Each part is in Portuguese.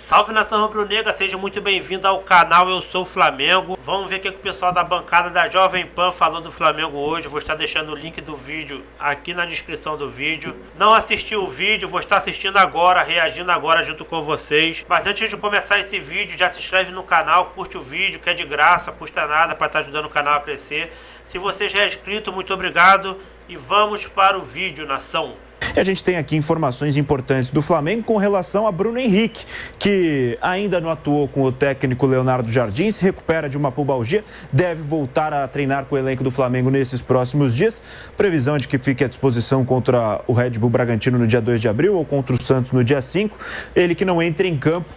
Salve nação rubro-negra, seja muito bem-vindo ao canal Eu Sou Flamengo. Vamos ver o que o pessoal da bancada da Jovem Pan falou do Flamengo hoje. Vou estar deixando o link do vídeo aqui na descrição do vídeo. Não assisti o vídeo, vou estar assistindo agora, reagindo agora junto com vocês. Mas antes de começar esse vídeo, já se inscreve no canal, curte o vídeo, que é de graça, custa nada para estar ajudando o canal a crescer. Se você já é inscrito, muito obrigado e vamos para o vídeo, nação. E a gente tem aqui informações importantes do Flamengo com relação a Bruno Henrique, que ainda não atuou com o técnico Leonardo Jardim, se recupera de uma pubalgia, deve voltar a treinar com o elenco do Flamengo nesses próximos dias. Previsão de que fique à disposição contra o Red Bull Bragantino no dia 2 de abril ou contra o Santos no dia 5. Ele que não entra em campo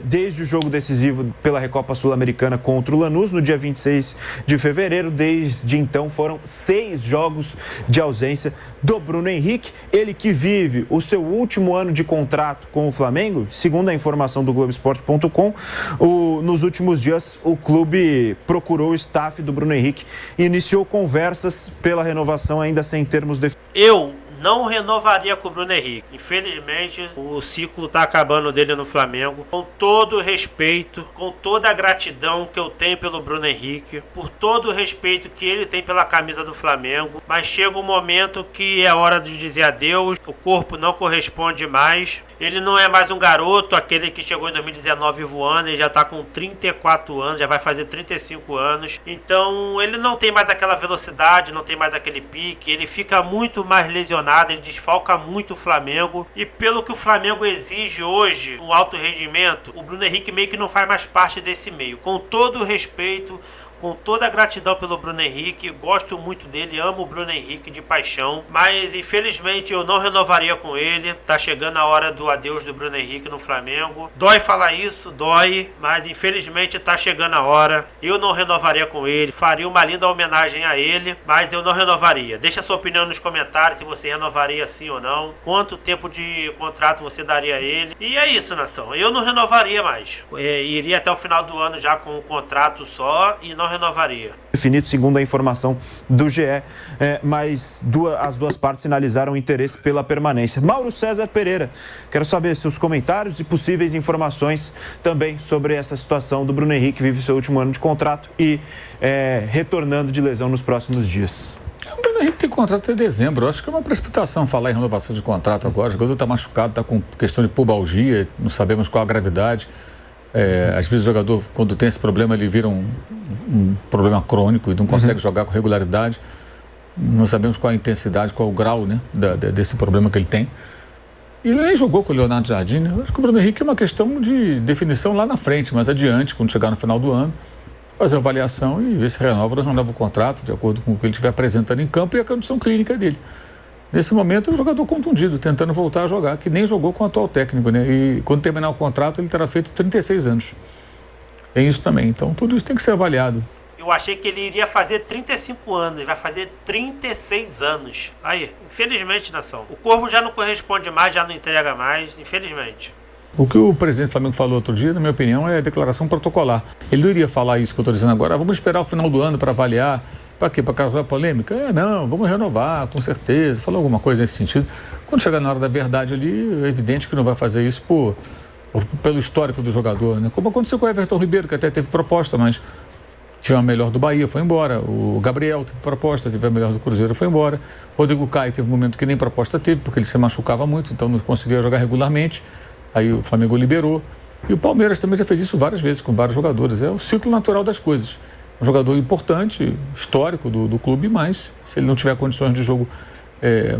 desde o jogo decisivo pela Recopa Sul-Americana contra o Lanús, no dia 26 de fevereiro. Desde então foram 6 jogos de ausência do Bruno Henrique. Ele que vive o seu último ano de contrato com o Flamengo, segundo a informação do Globoesporte.com, nos últimos dias o clube procurou o staff do Bruno Henrique e iniciou conversas pela renovação ainda sem termos definidos. Eu não renovaria com o Bruno Henrique. Infelizmente, o ciclo tá acabando dele no Flamengo. Com todo o respeito, com toda a gratidão que eu tenho pelo Bruno Henrique, por todo o respeito que ele tem pela camisa do Flamengo, mas chega um momento que é hora de dizer adeus. O corpo não corresponde mais. Ele não é mais um garoto, aquele que chegou em 2019 voando. Ele já tá com 34 anos, já vai fazer 35 anos. Então, ele não tem mais aquela velocidade, não tem mais aquele pique. Ele fica muito mais lesionado. Ele desfalca muito o Flamengo. E pelo que o Flamengo exige hoje, um alto rendimento, o Bruno Henrique meio que não faz mais parte desse meio. Com todo o respeito, com toda a gratidão pelo Bruno Henrique, gosto muito dele, amo o Bruno Henrique de paixão, mas infelizmente eu não renovaria com ele. Tá chegando a hora do adeus do Bruno Henrique no Flamengo. Dói falar isso, dói, mas infelizmente tá chegando a hora. Eu não renovaria com ele, faria uma linda homenagem a ele, mas eu não renovaria. Deixa a sua opinião nos comentários se você renovaria sim ou não, quanto tempo de contrato você daria a ele. E é isso, nação, eu não renovaria mais. Iria até o final do ano já com um contrato só e não renovaria. Definido segundo a informação do GE, mas as duas partes sinalizaram interesse pela permanência. Mauro César Pereira, quero saber seus comentários e possíveis informações também sobre essa situação do Bruno Henrique, que vive seu último ano de contrato e retornando de lesão nos próximos dias. O Bruno Henrique tem contrato até dezembro. Eu acho que é uma precipitação falar em renovação de contrato agora. O jogador está machucado, está com questão de pubalgia, não sabemos qual a gravidade. Às vezes o jogador, quando tem esse problema, ele vira um problema crônico e não consegue jogar com regularidade. Não sabemos qual a intensidade, qual o grau, né, desse problema que ele tem. E ele nem jogou com o Leonardo Jardim, né? Eu acho que o Bruno Henrique é uma questão de definição lá na frente, mais adiante, quando chegar no final do ano, fazer uma avaliação e ver se renova ou não renova o contrato, de acordo com o que ele estiver apresentando em campo e a condição clínica dele. Nesse momento, é um jogador contundido, tentando voltar a jogar, que nem jogou com o atual técnico, né? E quando terminar o contrato, ele terá feito 36 anos. Tem isso também. Então, tudo isso tem que ser avaliado. Eu achei que ele iria fazer 35 anos, ele vai fazer 36 anos. Aí, infelizmente, nação, o corpo já não corresponde mais, já não entrega mais, infelizmente. O que o presidente do Flamengo falou outro dia, na minha opinião, é declaração protocolar. Ele não iria falar isso que eu estou dizendo agora. Vamos esperar o final do ano para avaliar. Para quê? Para causar polêmica? Não, vamos renovar, com certeza. Falou alguma coisa nesse sentido. Quando chegar na hora da verdade ali, é evidente que não vai fazer isso pelo histórico do jogador, né? Como aconteceu com o Everton Ribeiro, que até teve proposta, mas tinha a melhor do Bahia, foi embora. O Gabriel teve proposta, teve a melhor do Cruzeiro, foi embora. Rodrigo Caio teve um momento que nem proposta teve, porque ele se machucava muito, então não conseguia jogar regularmente. Aí o Flamengo liberou. E o Palmeiras também já fez isso várias vezes com vários jogadores. É o ciclo natural das coisas. Um jogador importante, histórico do clube, mas se ele não tiver condições de jogo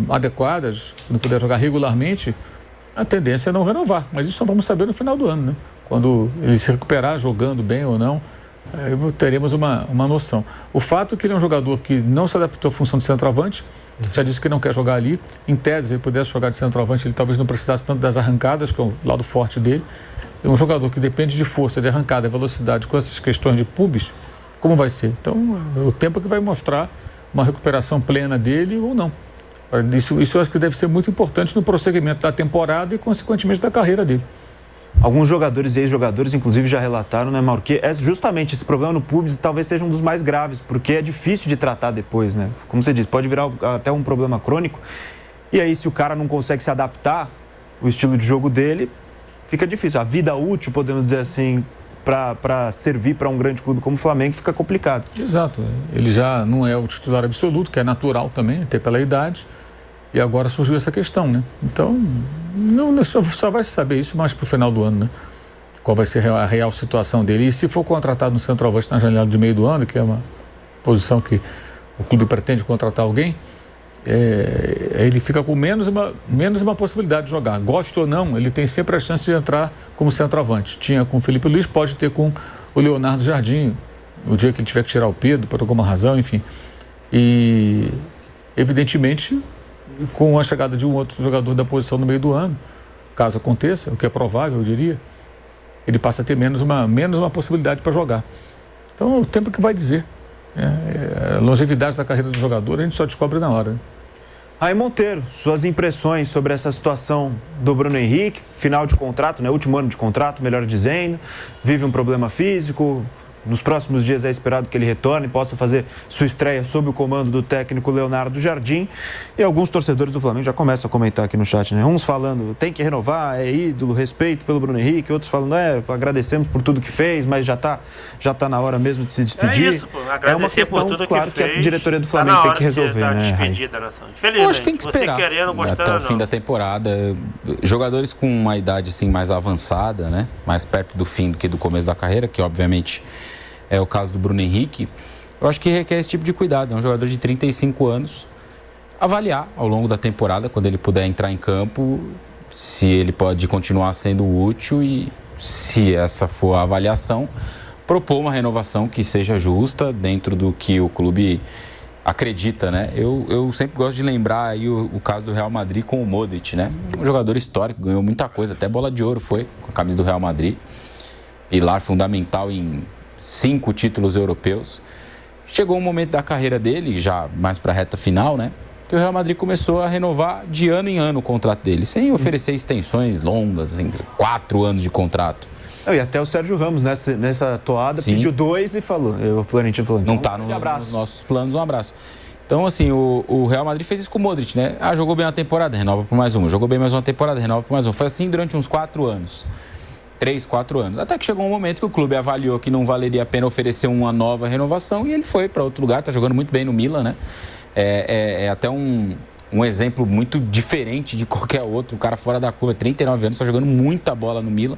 adequadas, não puder jogar regularmente, a tendência é não renovar. Mas isso só vamos saber no final do ano, né? Quando ele se recuperar jogando bem ou não, teremos uma noção. O fato é que ele é um jogador que não se adaptou à função de centroavante, já disse que não quer jogar ali. Em tese, se ele pudesse jogar de centroavante, ele talvez não precisasse tanto das arrancadas, que é o lado forte dele. É um jogador que depende de força, de arrancada, velocidade, com essas questões de pubis. Como vai ser? Então, o tempo que vai mostrar uma recuperação plena dele ou não. Isso eu acho que deve ser muito importante no prosseguimento da temporada e, consequentemente, da carreira dele. Alguns jogadores e ex-jogadores, inclusive, já relataram, né, Mauro, que justamente esse problema no pubis talvez seja um dos mais graves, porque é difícil de tratar depois, né? Como você disse, pode virar até um problema crônico. E aí, se o cara não consegue se adaptar, o estilo de jogo dele fica difícil. A vida útil, podemos dizer assim, para servir para um grande clube como o Flamengo, fica complicado. Exato. Ele já não é o titular absoluto, que é natural também, até pela idade. E agora surgiu essa questão, né? Então, só vai se saber isso mais para o final do ano, né? Qual vai ser a real situação dele. E se for contratado no centroavante na janela de meio do ano, que é uma posição que o clube pretende contratar alguém, ele fica com menos uma possibilidade de jogar. Goste ou não, ele tem sempre a chance de entrar como centroavante. Tinha com o Felipe Luiz, pode ter com o Leonardo Jardim, no dia que ele tiver que tirar o Pedro, por alguma razão, enfim. E, evidentemente, com a chegada de um outro jogador da posição no meio do ano, caso aconteça, o que é provável, eu diria, ele passa a ter menos uma possibilidade para jogar. Então, é o tempo que vai dizer. A longevidade da carreira do jogador a gente só descobre na hora. Raí Monteiro, suas impressões sobre essa situação do Bruno Henrique, final de contrato, né? Último ano de contrato, melhor dizendo, vive um problema físico. Nos próximos dias é esperado que ele retorne e possa fazer sua estreia sob o comando do técnico Leonardo Jardim. E alguns torcedores do Flamengo já começam a comentar aqui no chat, né? Uns falando, tem que renovar, é ídolo, respeito pelo Bruno Henrique. Outros falando, agradecemos por tudo que fez, mas já tá na hora mesmo de se despedir. É isso, pô. Agradecer uma questão, por tudo claro, que fez. Que a diretoria do Flamengo tem que resolver, né? Despedida, nação. Infelizmente, eu acho que tem que esperar você querendo, gostando, até o fim da temporada. Jogadores com uma idade assim mais avançada, né? Mais perto do fim do que do começo da carreira, que obviamente é o caso do Bruno Henrique, eu acho que requer esse tipo de cuidado. É um jogador de 35 anos, avaliar ao longo da temporada, quando ele puder entrar em campo, se ele pode continuar sendo útil e, se essa for a avaliação, propor uma renovação que seja justa dentro do que o clube acredita, né? Eu sempre gosto de lembrar aí o caso do Real Madrid com o Modric, né? Um jogador histórico, ganhou muita coisa, até bola de ouro foi com a camisa do Real Madrid, pilar fundamental em 5 títulos europeus. Chegou um momento da carreira dele, já mais para a reta final, né? Que o Real Madrid começou a renovar de ano em ano o contrato dele, sem oferecer extensões longas, 4 anos de contrato. E até o Sérgio Ramos, nessa toada, Sim. Pediu 2 e falou. O Florentino falou. Não está nos nossos planos, um abraço. Então, assim, o Real Madrid fez isso com o Modric, né? Jogou bem uma temporada, renova por mais uma. Jogou bem mais uma temporada, renova por mais uma. Foi assim durante uns 4 anos. 3, 4 anos. Até que chegou um momento que o clube avaliou que não valeria a pena oferecer uma nova renovação e ele foi para outro lugar, está jogando muito bem no Milan, né? É até um exemplo muito diferente de qualquer outro. O cara fora da curva, 39 anos, está jogando muita bola no Milan.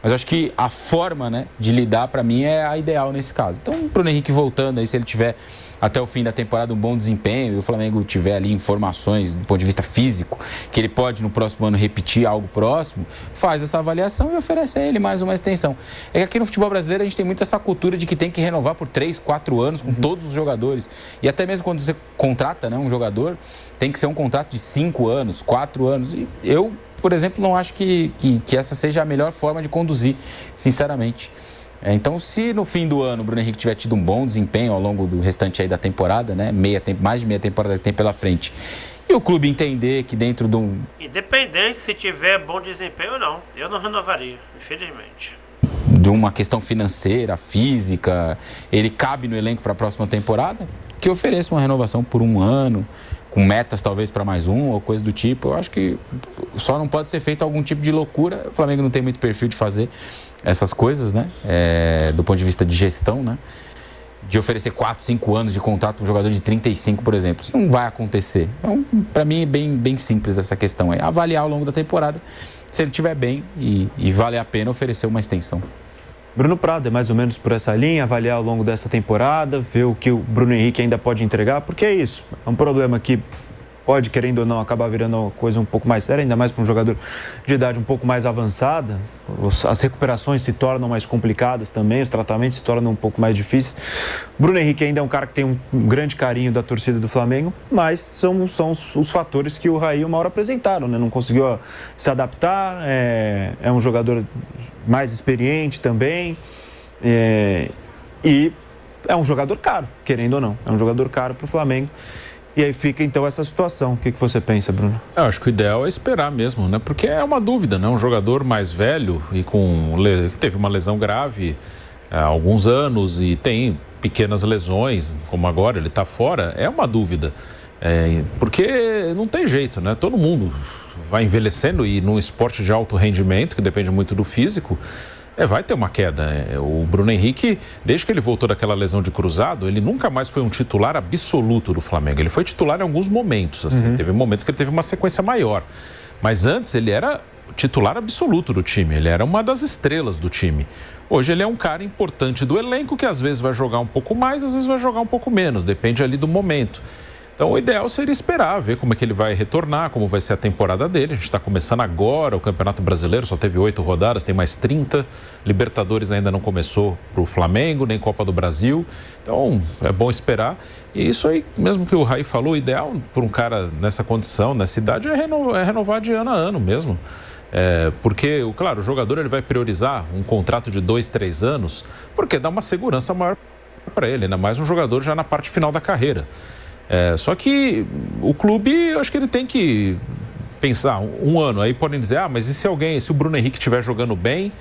Mas eu acho que a forma, né, de lidar, para mim, é a ideal nesse caso. Então, o Bruno Henrique voltando aí, se ele tiver até o fim da temporada um bom desempenho e o Flamengo tiver ali informações do ponto de vista físico, que ele pode no próximo ano repetir algo próximo, faz essa avaliação e oferece a ele mais uma extensão. É que aqui no futebol brasileiro a gente tem muito essa cultura de que tem que renovar por 3, 4 anos com todos os jogadores. E até mesmo quando você contrata, né, um jogador, tem que ser um contrato de 5 anos, 4 anos. E eu, por exemplo, não acho que essa seja a melhor forma de conduzir, sinceramente. Então, se no fim do ano o Bruno Henrique tiver tido um bom desempenho ao longo do restante aí da temporada, né, mais de meia temporada que tem pela frente, e o clube entender que dentro de um... Independente se tiver bom desempenho ou não, eu não renovaria, infelizmente. De uma questão financeira, física, ele cabe no elenco para a próxima temporada, que ofereça uma renovação por 1 ano, com metas talvez para mais um ou coisa do tipo. Eu acho que só não pode ser feito algum tipo de loucura. O Flamengo não tem muito perfil de fazer essas coisas, né? Do ponto de vista de gestão, né? De oferecer 4, 5 anos de contrato para um jogador de 35, por exemplo. Isso não vai acontecer. Então, para mim, é bem simples essa questão. É avaliar ao longo da temporada se ele estiver bem e vale a pena oferecer uma extensão. Bruno Prado é mais ou menos por essa linha, avaliar ao longo dessa temporada, ver o que o Bruno Henrique ainda pode entregar, porque é isso, é um problema que pode, querendo ou não, acabar virando uma coisa um pouco mais séria, ainda mais para um jogador de idade um pouco mais avançada. As recuperações se tornam mais complicadas também, os tratamentos se tornam um pouco mais difíceis. Bruno Henrique ainda é um cara que tem um grande carinho da torcida do Flamengo, mas são os fatores que o Raí uma hora apresentaram, né? Não conseguiu se adaptar, é um jogador mais experiente também, e é um jogador caro, querendo ou não, é um jogador caro para o Flamengo. E aí fica, então, essa situação. O que você pensa, Bruno? Eu acho que o ideal é esperar mesmo, né? Porque é uma dúvida, né? Um jogador mais velho e que teve uma lesão grave há alguns anos e tem pequenas lesões, como agora ele está fora, é uma dúvida. Porque não tem jeito, né? Todo mundo vai envelhecendo e num esporte de alto rendimento, que depende muito do físico, vai ter uma queda. O Bruno Henrique, desde que ele voltou daquela lesão de cruzado, ele nunca mais foi um titular absoluto do Flamengo. Ele foi titular em alguns momentos, assim. Teve momentos que ele teve uma sequência maior. Mas antes ele era titular absoluto do time, ele era uma das estrelas do time. Hoje ele é um cara importante do elenco que às vezes vai jogar um pouco mais, às vezes vai jogar um pouco menos, depende ali do momento. Então o ideal seria esperar, ver como é que ele vai retornar, como vai ser a temporada dele. A gente está começando agora, o Campeonato Brasileiro só teve 8 rodadas, tem mais 30. Libertadores ainda não começou para o Flamengo, nem Copa do Brasil. Então é bom esperar. E isso aí, mesmo que o Raí falou, o ideal para um cara nessa condição, nessa idade, é renovar de ano a ano mesmo. Porque, claro, o jogador ele vai priorizar um contrato de 2, 3 anos, porque dá uma segurança maior para ele, ainda mais um jogador já na parte final da carreira. Só que o clube, eu acho que ele tem que pensar um ano. Aí podem dizer, mas e se o Bruno Henrique estiver jogando bem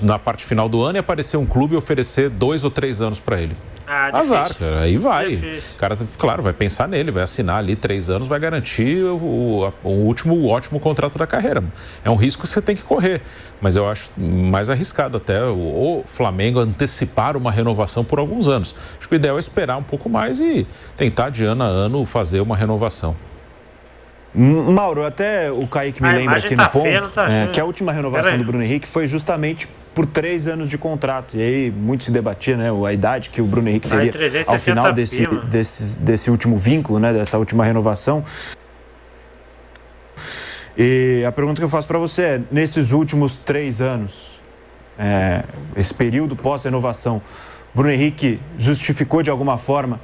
na parte final do ano e aparecer um clube e oferecer 2 ou 3 anos para ele? Azar, cara, aí vai. O cara, claro, vai pensar nele, vai assinar ali 3 anos, vai garantir o último ótimo contrato da carreira. É um risco que você tem que correr, mas eu acho mais arriscado até o Flamengo antecipar uma renovação por alguns anos. Acho que o ideal é esperar um pouco mais e tentar de ano a ano fazer uma renovação. Mauro, até o Kaique me lembra aqui no ponto que a última renovação do Bruno Henrique foi justamente por 3 anos de contrato. E aí muito se debatia, né, a idade que o Bruno Henrique teria ao final desse último vínculo, né, dessa última renovação. E a pergunta que eu faço para você é, nesses últimos 3 anos, esse período pós-renovação, Bruno Henrique justificou de alguma forma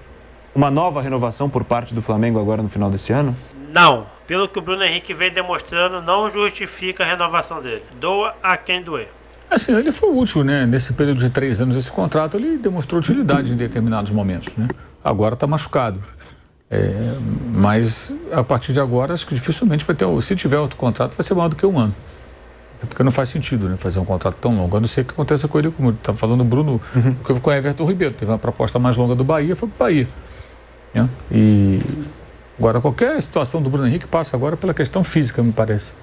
uma nova renovação por parte do Flamengo agora no final desse ano? Não. Pelo que o Bruno Henrique vem demonstrando, não justifica a renovação dele. Doa a quem doer. Assim, ele foi útil, né? Nesse período de 3 anos desse contrato, ele demonstrou utilidade em determinados momentos, né? Agora está machucado. Mas a partir de agora, acho que dificilmente vai ter. Se tiver outro contrato, vai ser maior do que 1 ano. Porque não faz sentido, né, fazer um contrato tão longo. A não ser o que aconteça com ele, como está falando o Bruno, com o Everton Ribeiro. Teve uma proposta mais longa do Bahia, foi para o Bahia. Né? E agora, qualquer situação do Bruno Henrique passa agora pela questão física, me parece.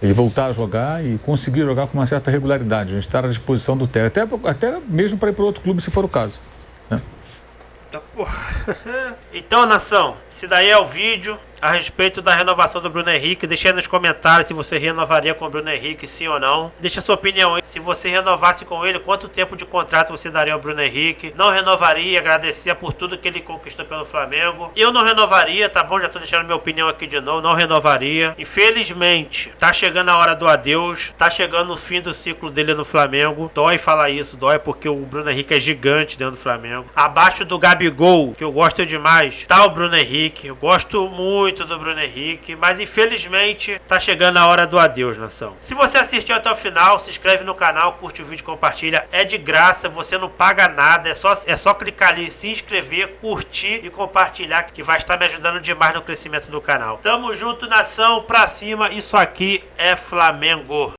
Ele voltar a jogar e conseguir jogar com uma certa regularidade, a gente estar à disposição do técnico, até mesmo para ir para outro clube, se for o caso. Né? Então, nação, esse daí é o vídeo a respeito da renovação do Bruno Henrique. Deixa aí nos comentários se você renovaria com o Bruno Henrique, sim ou não. Deixa a sua opinião aí. Se você renovasse com ele, quanto tempo de contrato você daria ao Bruno Henrique? Não renovaria, agradecia por tudo que ele conquistou pelo Flamengo. Eu não renovaria, tá bom? Já tô deixando minha opinião aqui de novo. Não renovaria. Infelizmente, tá chegando a hora do adeus. Tá chegando o fim do ciclo dele no Flamengo. Dói falar isso, dói porque o Bruno Henrique é gigante dentro do Flamengo. Abaixo do Gabigol, que eu gosto demais, tá o Bruno Henrique. Eu gosto muito do Bruno Henrique, mas infelizmente tá chegando a hora do adeus, nação. Se você assistiu até o final, se inscreve no canal, curte o vídeo, compartilha. É de graça, você não paga nada, é só clicar ali, se inscrever, curtir e compartilhar, que vai estar me ajudando demais no crescimento do canal. Tamo junto, nação, pra cima, isso aqui é Flamengo.